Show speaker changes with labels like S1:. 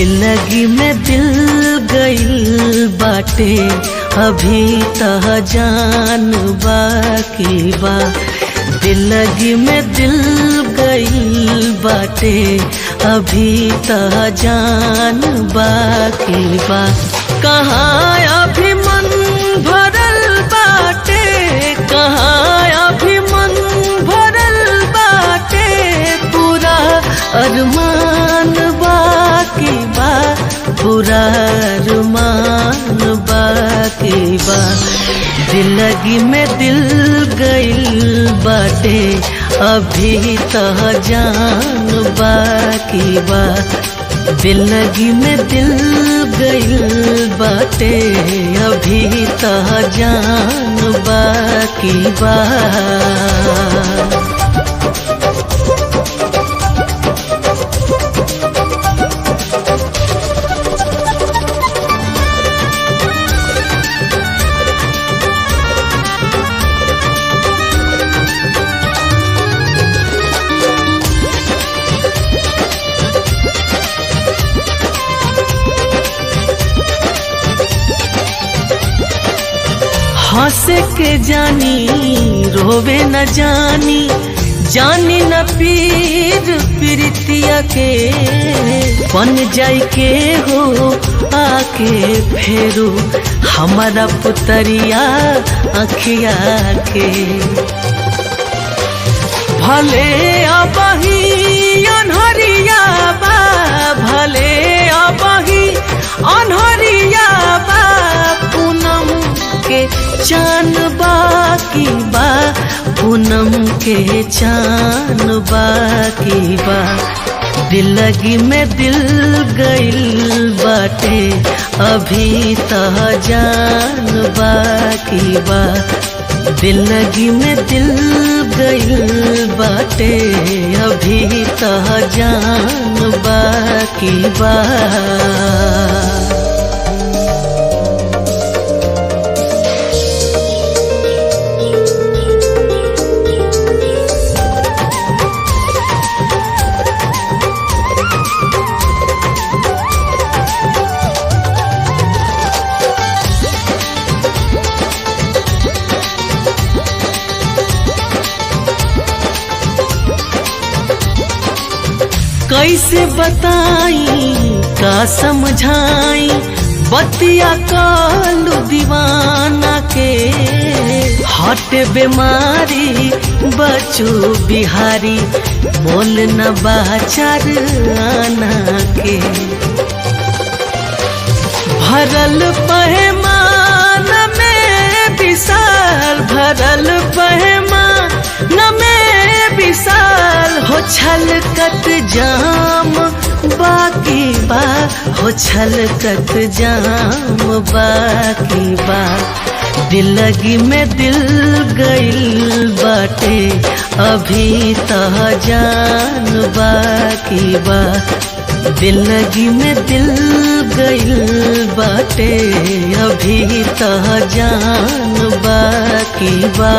S1: दिलगी में दिल गइल बाटे, अभी तह जान बाकी बा। दिलगी में दिल गइल बाटे, अभी तह जान बाकी बा। कहाँ अभी मन भरल बाटे, कहाँ अभी मन भरल बाटे, पूरा अरमान बाकी बा, पूरा अरमान बाकी बा। दिलगी में दिल गइल बाटे, अभी तह जान बाकी बा। दिलगी में दिल गइल बाटे, अभी तह जान बाकी बा। हंसे के जानी रोवे न जानी, जानी न पीर प्रीतिया के। बन जाई के हो आके फेरू हमारा पुतरिया अखिया के। भले अबही अनहरिया बा, भले अबही अनहरिया बा, पूनम के चान बाकी बा, पूनम के चान बाकी बा। दिलगी में दिल गइल बाटे, अभी तह जान बाकी बा। दिलगी में दिल गइल बाटे, अभी तह जान बाकी बा। कैसे बताई का समझाई, बतिया कालू दीवाना के। हट बीमारी बचू बिहारी, मोल न बाचार आना के। भरल पैमान में विशाल, भरल पैमान में विशाल, हो छलकत जाम बाकी बा, हो छलकत जाम बाकी बा। दिलगी में दिल गइल बाटे, अभी तह जान बाकी बा। दिलगी में दिल गइल बाटे, अभी तह जान बाकी बा।